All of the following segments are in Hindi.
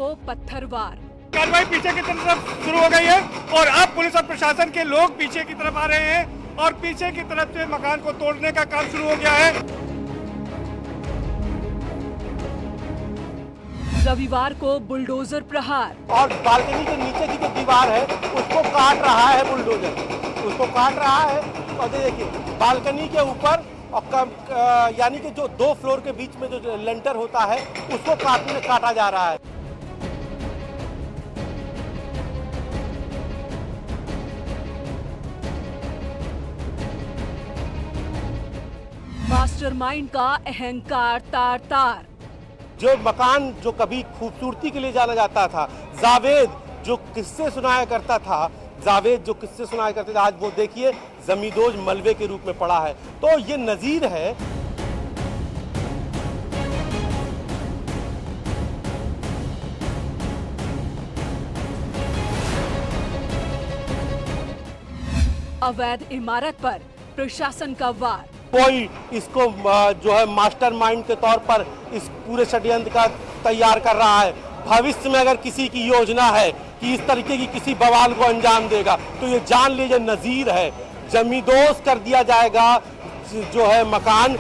को पत्थरवार। कार्रवाई पीछे की तरफ शुरू हो गई है और अब पुलिस और प्रशासन के लोग पीछे की तरफ आ रहे हैं और पीछे की तरफ से मकान को तोड़ने का काम शुरू हो गया है। रविवार को बुलडोजर प्रहार और बालकनी के नीचे की जो दीवार है उसको काट रहा है बुलडोजर, उसको काट रहा है। और देखिए बालकनी के ऊपर और यानी कि जो 2 फ्लोर के बीच में जो लेंटर होता है उसको काटा जा रहा है। मास्टरमाइंड का अहंकार तार तार। जो मकान जो कभी खूबसूरती के लिए जाना जाता था, जावेद जो किस्से सुनाया करता था, आज वो देखिए जमींदोज मलबे के रूप में पड़ा है। तो ये नजीर है। अवैध इमारत पर प्रशासन का वार। कोई इसको जो है मास्टरमाइंड के तौर पर इस पूरे षड्यंत्र का तैयार कर रहा है। भविष्य में अगर किसी की योजना है कि इस तरीके की किसी बवाल को अंजाम देगा तो ये जान लीजिए नजीर है, जमींदोज कर दिया जाएगा जो है मकान।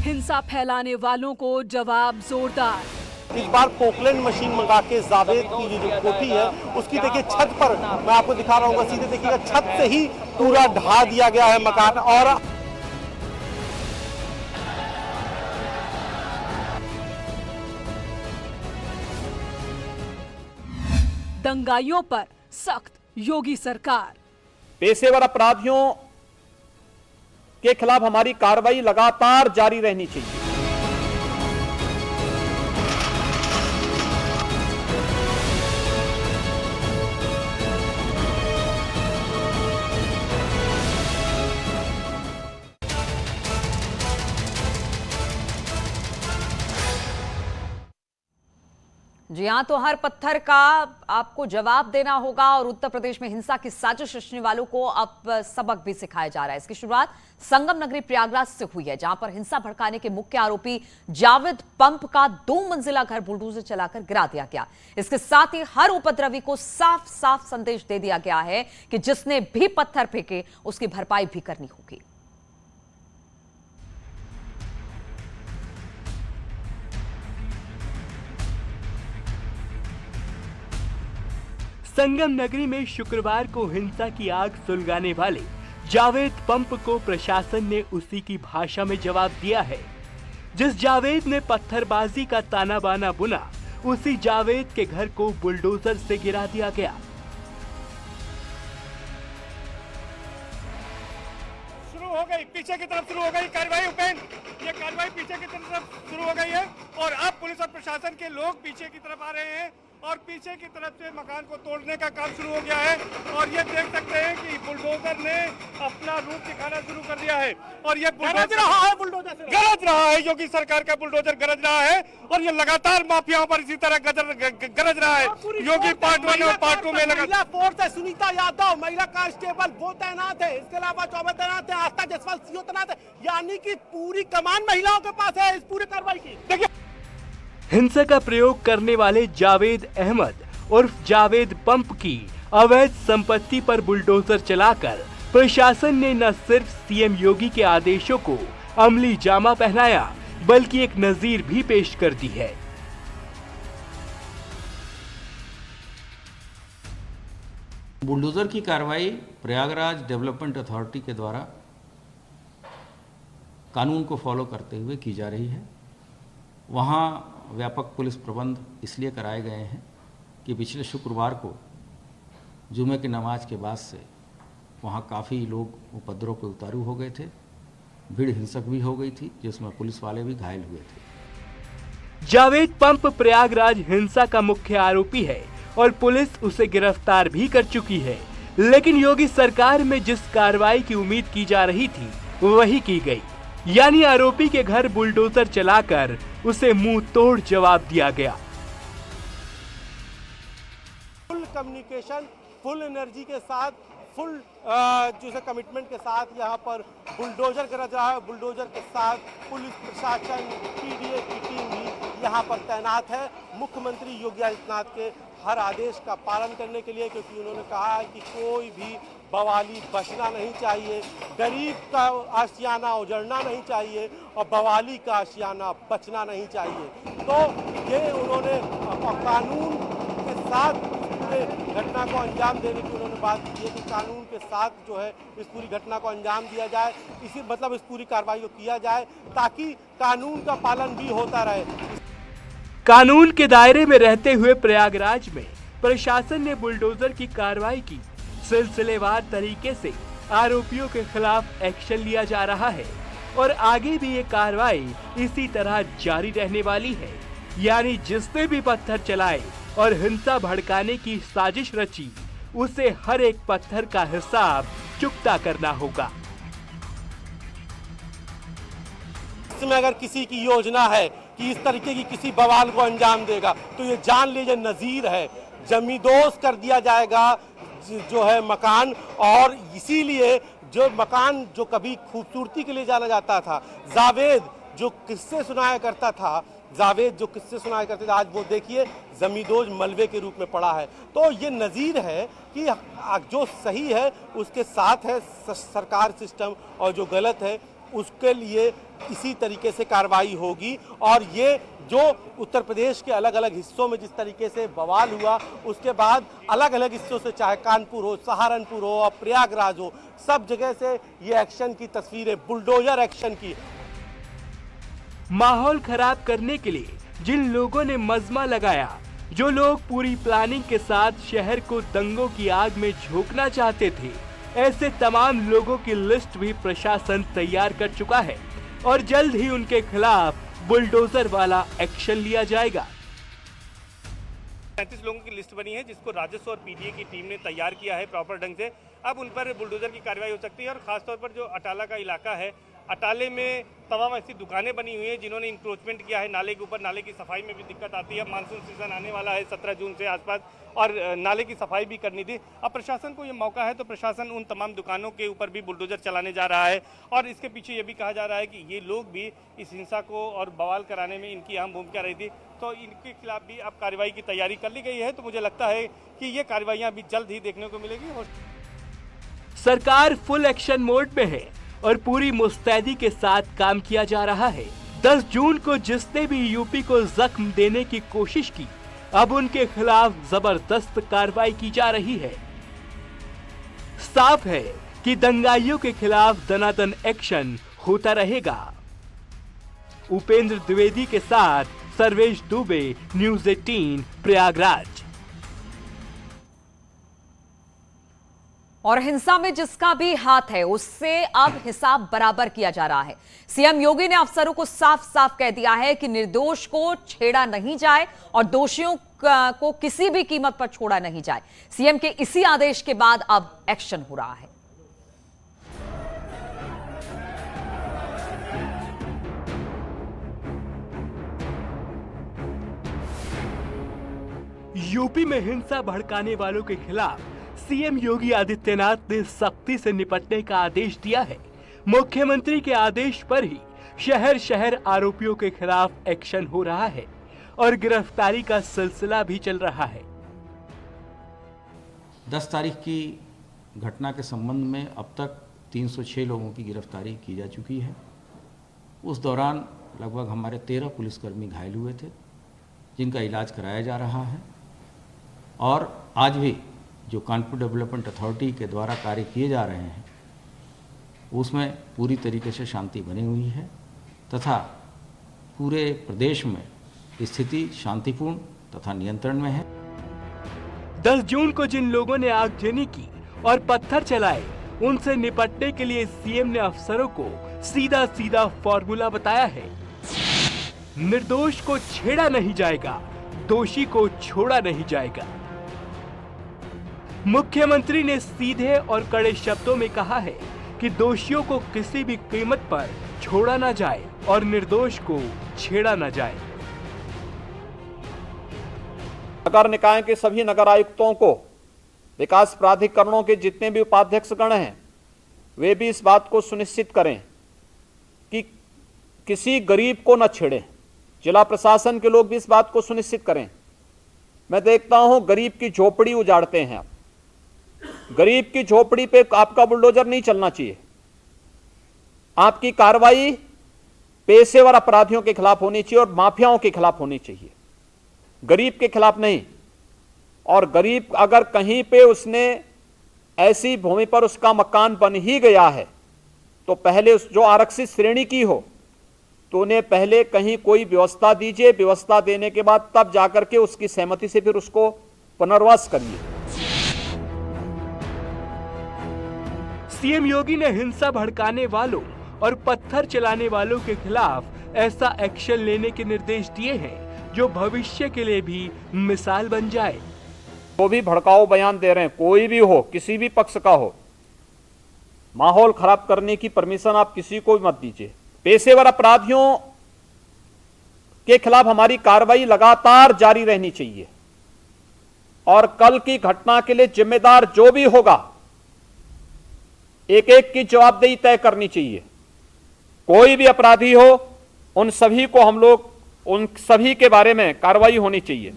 हिंसा फैलाने वालों को जवाब जोरदार। इस बार पोकलैंड मशीन मंगा के जावेद की जो कोठी है उसकी देखिए छत पर, मैं आपको दिखा रहा हूँ, सीधे देखिएगा छत से ही पूरा ढा दिया गया है मकान। और दंगाइयों पर सख्त योगी सरकार। पेशेवर अपराधियों के खिलाफ हमारी कार्रवाई लगातार जारी रहनी चाहिए। जी हाँ, तो हर पत्थर का आपको जवाब देना होगा और उत्तर प्रदेश में हिंसा की साजिश रचने वालों को अब सबक भी सिखाया जा रहा है। इसकी शुरुआत संगम नगरी प्रयागराज से हुई है, जहां पर हिंसा भड़काने के मुख्य आरोपी जावेद पंप का 2 मंजिला घर बुलडोजर चलाकर गिरा दिया गया। इसके साथ ही हर उपद्रवी को साफ साफ संदेश दे दिया गया है कि जिसने भी पत्थर फेंके उसकी भरपाई भी करनी होगी। संगम नगरी में शुक्रवार को हिंसा की आग सुलगाने वाले जावेद पंप को प्रशासन ने उसी की भाषा में जवाब दिया है। जिस जावेद ने पत्थरबाजी का ताना बाना बुना, उसी जावेद के घर को बुलडोजर से गिरा दिया गया। शुरू हो गई, पीछे की तरफ शुरू हो गई कार्रवाई। उपेंद्र, ये कार्रवाई पीछे की तरफ शुरू हो गई है और अब पुलिस और प्रशासन के लोग पीछे की तरफ आ रहे हैं और पीछे की तरफ से मकान को तोड़ने का काम शुरू हो गया है। और ये देख सकते हैं कि बुलडोजर ने अपना रूप दिखाना शुरू कर दिया है और ये गरज रहा है योगी सरकार का बुलडोजर गरज रहा है और ये लगातार माफियाओं पर इसी तरह गरज रहा है। योगी पार्ट 1 और पार्ट 2 में महिला फोर्स है, सुनीता यादव महिला कांस्टेबल वो तैनात है, इसके अलावा 24 तैनात है, आस्था जसवाल सीओ तैनात है, यानी कि पूरी कमान महिलाओं के पास है इस पूरी कार्रवाई की। देखिए हिंसा का प्रयोग करने वाले जावेद अहमद उर्फ जावेद पंप की अवैध संपत्ति पर बुलडोजर चलाकर प्रशासन ने न सिर्फ सीएम योगी के आदेशों को अमली जामा पहनाया, बल्कि एक नजीर भी पेश कर दी है। बुलडोजर की कार्रवाई प्रयागराज डेवलपमेंट अथॉरिटी के द्वारा कानून को फॉलो करते हुए की जा रही है। वहाँ व्यापक पुलिस प्रबंध इसलिए कराए गए हैं कि पिछले शुक्रवार को जुमे की नमाज के बाद से वहाँ काफ़ी लोग उपद्रव पे उतारू हो गए थे, भीड़ हिंसक भी हो गई थी, जिसमें पुलिस वाले भी घायल हुए थे। जावेद पंप प्रयागराज हिंसा का मुख्य आरोपी है और पुलिस उसे गिरफ्तार भी कर चुकी है, लेकिन योगी सरकार में जिस कार्रवाई की उम्मीद की जा रही थी वही की गई, यानी आरोपी के घर बुलडोजर चलाकर उसे मुंह तोड़ जवाब दिया गया। फुल कम्युनिकेशन, फुल एनर्जी के साथ, फुल जो है कमिटमेंट के साथ यहाँ पर बुलडोजर कर रहा है। बुलडोजर के साथ पुलिस प्रशासन, पीडीए की टीम भी यहाँ पर तैनात है मुख्यमंत्री योगी आदित्यनाथ के हर आदेश का पालन करने के लिए, क्योंकि उन्होंने कहा है कि कोई भी बवाली बचना नहीं चाहिए, गरीब का आशियाना उजड़ना नहीं चाहिए और बवाली का आशियाना बचना नहीं चाहिए। तो ये उन्होंने कानून के साथ पूरे घटना को अंजाम देने की उन्होंने बात की है कि कानून के साथ जो है इस पूरी घटना को अंजाम दिया जाए, इसी मतलब इस पूरी कार्रवाई को किया जाए ताकि कानून का पालन भी होता रहे। कानून के दायरे में रहते हुए प्रयागराज में प्रशासन ने बुलडोजर की कार्रवाई की। सिलसिलेवार तरीके से आरोपियों के खिलाफ एक्शन लिया जा रहा है और आगे भी ये कार्रवाई इसी तरह जारी रहने वाली है। यानी जिसने भी पत्थर चलाए और हिंसा भड़काने की साजिश रची, उसे हर एक पत्थर का हिसाब चुकता करना होगा। इसमें अगर किसी की योजना है कि इस तरीके की किसी बवाल को अंजाम देगा, तो ये जान लीजिए नजीर है, जमींदोज कर दिया जाएगा जो है मकान। और इसीलिए जो मकान जो कभी खूबसूरती के लिए जाना जाता था, जावेद जो किस्से सुनाया करता था, आज वो देखिए जमींदोज मलबे के रूप में पड़ा है। तो ये नजीर है कि जो सही है उसके साथ है सरकार सिस्टम और जो गलत है उसके लिए इसी तरीके से कार्रवाई होगी। और ये जो उत्तर प्रदेश के अलग अलग हिस्सों में जिस तरीके से बवाल हुआ, उसके बाद अलग अलग हिस्सों से, चाहे कानपुर हो, सहारनपुर हो और प्रयागराज हो, सब जगह से ये एक्शन की तस्वीरें, बुलडोजर एक्शन की। माहौल खराब करने के लिए जिन लोगों ने मजमा लगाया, जो लोग पूरी प्लानिंग के साथ शहर को दंगों की आग में झोंकना चाहते थे, ऐसे तमाम लोगों की लिस्ट भी प्रशासन तैयार कर चुका है और जल्द ही उनके खिलाफ बुलडोजर वाला एक्शन लिया जाएगा। 35 लोगों की लिस्ट बनी है जिसको राजस्व और पीडीए की टीम ने तैयार किया है प्रॉपर ढंग से। अब उन पर बुलडोजर की कार्रवाई हो सकती है और खासतौर पर जो अटाला का इलाका है, अटाले में तमाम ऐसी दुकानें बनी हुई हैं जिन्होंने इंक्रोचमेंट किया है नाले के ऊपर। नाले की सफाई में भी दिक्कत आती है। मानसून सीजन आने वाला है 17 जून से आसपास और नाले की सफाई भी करनी थी। अब प्रशासन को ये मौका है तो प्रशासन उन तमाम दुकानों के ऊपर भी बुलडोजर चलाने जा रहा है और इसके पीछे ये भी कहा जा रहा है कि ये लोग भी इस हिंसा को और बवाल कराने में इनकी अहम भूमिका रही थी, तो इनके खिलाफ भी अब कार्रवाई की तैयारी कर ली गई है। तो मुझे लगता है कि ये कार्रवाइयाँ भी जल्द ही देखने को मिलेगी। सरकार फुल एक्शन मोड में है और पूरी मुस्तैदी के साथ काम किया जा रहा है। 10 जून को जिसने भी यूपी को जख्म देने की कोशिश की, अब उनके खिलाफ जबरदस्त कार्रवाई की जा रही है। साफ है कि दंगाइयों के खिलाफ दनादन एक्शन होता रहेगा। उपेंद्र द्विवेदी के साथ सर्वेश दुबे, न्यूज़ 18 प्रयागराज। और हिंसा में जिसका भी हाथ है उससे अब हिसाब बराबर किया जा रहा है। सीएम योगी ने अफसरों को साफ साफ कह दिया है कि निर्दोष को छेड़ा नहीं जाए और दोषियों को किसी भी कीमत पर छोड़ा नहीं जाए। सीएम के इसी आदेश के बाद अब एक्शन हो रहा है। यूपी में हिंसा भड़काने वालों के खिलाफ सीएम योगी आदित्यनाथ ने सख्ती से निपटने का आदेश दिया है। मुख्यमंत्री के आदेश पर ही शहर शहर आरोपियों के खिलाफ एक्शन हो रहा है और गिरफ्तारी का सिलसिला भी चल रहा है। 10 तारीख की घटना के संबंध में अब तक 306 लोगों की गिरफ्तारी की जा चुकी है। उस दौरान लगभग हमारे 13 पुलिसकर्मी घायल हुए थे जिनका इलाज कराया जा रहा है और आज भी जो कानपुर डेवलपमेंट अथॉरिटी के द्वारा कार्य किए जा रहे हैं उसमें पूरी तरीके से शांति बनी हुई है तथा पूरे प्रदेश में स्थिति शांतिपूर्ण तथा नियंत्रण में है। 10 जून को जिन लोगों ने आगजनी की और पत्थर चलाए, उनसे निपटने के लिए सीएम ने अफसरों को सीधा सीधा फॉर्मूला बताया है। निर्दोष को छेड़ा नहीं जाएगा, दोषी को छोड़ा नहीं जाएगा। मुख्यमंत्री ने सीधे और कड़े शब्दों में कहा है कि दोषियों को किसी भी कीमत पर छोड़ा ना जाए और निर्दोष को छेड़ा ना जाए। नगर निकाय के सभी नगर आयुक्तों को विकास प्राधिकरणों के जितने भी उपाध्यक्षगण हैं वे भी इस बात को सुनिश्चित करें कि किसी गरीब को न छेड़ें। जिला प्रशासन के लोग भी इस बात को सुनिश्चित करें। मैं देखता हूं गरीब की झोपड़ी उजाड़ते हैं। गरीब की झोपड़ी पे आपका बुलडोजर नहीं चलना चाहिए। आपकी कार्रवाई पेशेवर अपराधियों के खिलाफ होनी चाहिए और माफियाओं के खिलाफ होनी चाहिए, गरीब के खिलाफ नहीं। और गरीब अगर कहीं पे उसने ऐसी भूमि पर उसका मकान बन ही गया है तो पहले उस जो आरक्षित श्रेणी की हो तो उन्हें पहले कहीं कोई व्यवस्था दीजिए। व्यवस्था देने के बाद तब जाकर के उसकी सहमति से फिर उसको पुनर्वास करिए। सीएम योगी ने हिंसा भड़काने वालों और पत्थर चलाने वालों के खिलाफ ऐसा एक्शन लेने के निर्देश दिए हैं जो भविष्य के लिए भी मिसाल बन जाए। तो भी भड़काऊ बयान दे रहे हैं, कोई भी हो, किसी भी पक्ष का हो, माहौल खराब करने की परमिशन आप किसी को भी मत दीजिए। पेशेवर अपराधियों के खिलाफ हमारी कार्रवाई लगातार जारी रहनी चाहिए और कल की घटना के लिए जिम्मेदार जो भी होगा एक एक की जवाबदेही तय करनी चाहिए। कोई भी अपराधी हो उन सभी को उन सभी के बारे में कार्रवाई होनी चाहिए।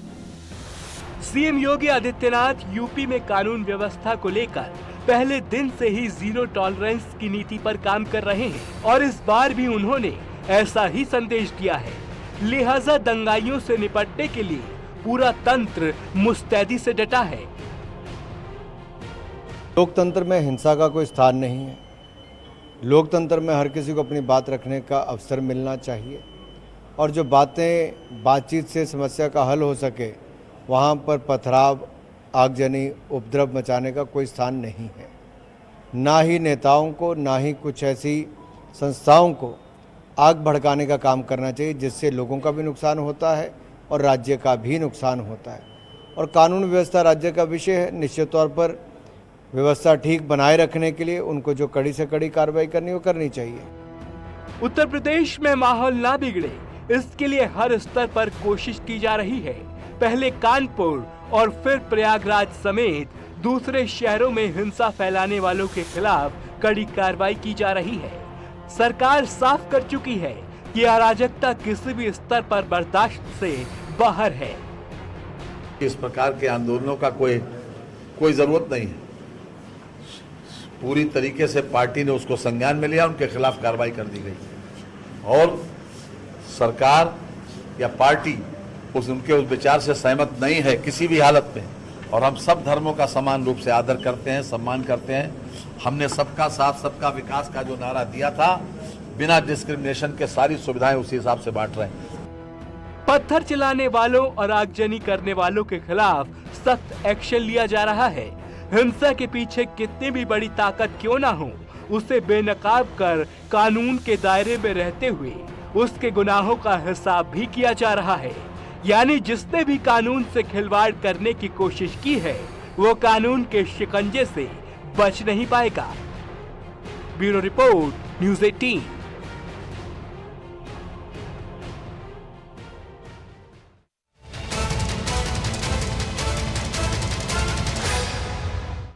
सीएम योगी आदित्यनाथ यूपी में कानून व्यवस्था को लेकर पहले दिन से ही जीरो टॉलरेंस की नीति पर काम कर रहे हैं और इस बार भी उन्होंने ऐसा ही संदेश दिया है। लिहाजा दंगाइयों से निपटने के लिए पूरा तंत्र मुस्तैदी से डटा है। लोकतंत्र में हिंसा का कोई स्थान नहीं है। लोकतंत्र में हर किसी को अपनी बात रखने का अवसर मिलना चाहिए और जो बातचीत से समस्या का हल हो सके वहाँ पर पथराव, आगजनी, उपद्रव मचाने का कोई स्थान नहीं है। ना ही नेताओं को, ना ही कुछ ऐसी संस्थाओं को आग भड़काने का काम करना चाहिए जिससे लोगों का भी नुकसान होता है और राज्य का भी नुकसान होता है। और कानून व्यवस्था राज्य का विषय है। निश्चित तौर पर व्यवस्था ठीक बनाए रखने के लिए उनको जो कड़ी से कड़ी कार्रवाई करनी वो करनी चाहिए। उत्तर प्रदेश में माहौल ना बिगड़े इसके लिए हर स्तर पर कोशिश की जा रही है। पहले कानपुर और फिर प्रयागराज समेत दूसरे शहरों में हिंसा फैलाने वालों के खिलाफ कड़ी कार्रवाई की जा रही है। सरकार साफ कर चुकी है कि अराजकता किसी भी स्तर पर बर्दाश्त से बाहर है। इस प्रकार के आंदोलनों का कोई जरूरत नहीं है। पूरी तरीके से पार्टी ने उसको संज्ञान में लिया, उनके खिलाफ कार्रवाई कर दी गई और सरकार या पार्टी उनके उस विचार से सहमत नहीं है किसी भी हालत में। और हम सब धर्मों का समान रूप से आदर करते हैं, सम्मान करते हैं। हमने सबका साथ सबका विकास का जो नारा दिया था, बिना डिस्क्रिमिनेशन के सारी सुविधाएं उसी हिसाब से बांट रहे हैं। पत्थर चलाने वालों और आगजनी करने वालों के खिलाफ सख्त एक्शन लिया जा रहा है। हिंसा के पीछे कितनी भी बड़ी ताकत क्यों ना हो, उसे बेनकाब कर कानून के दायरे में रहते हुए उसके गुनाहों का हिसाब भी किया जा रहा है। यानी जिसने भी कानून से खिलवाड़ करने की कोशिश की है वो कानून के शिकंजे से बच नहीं पाएगा। Bureau report, news 18।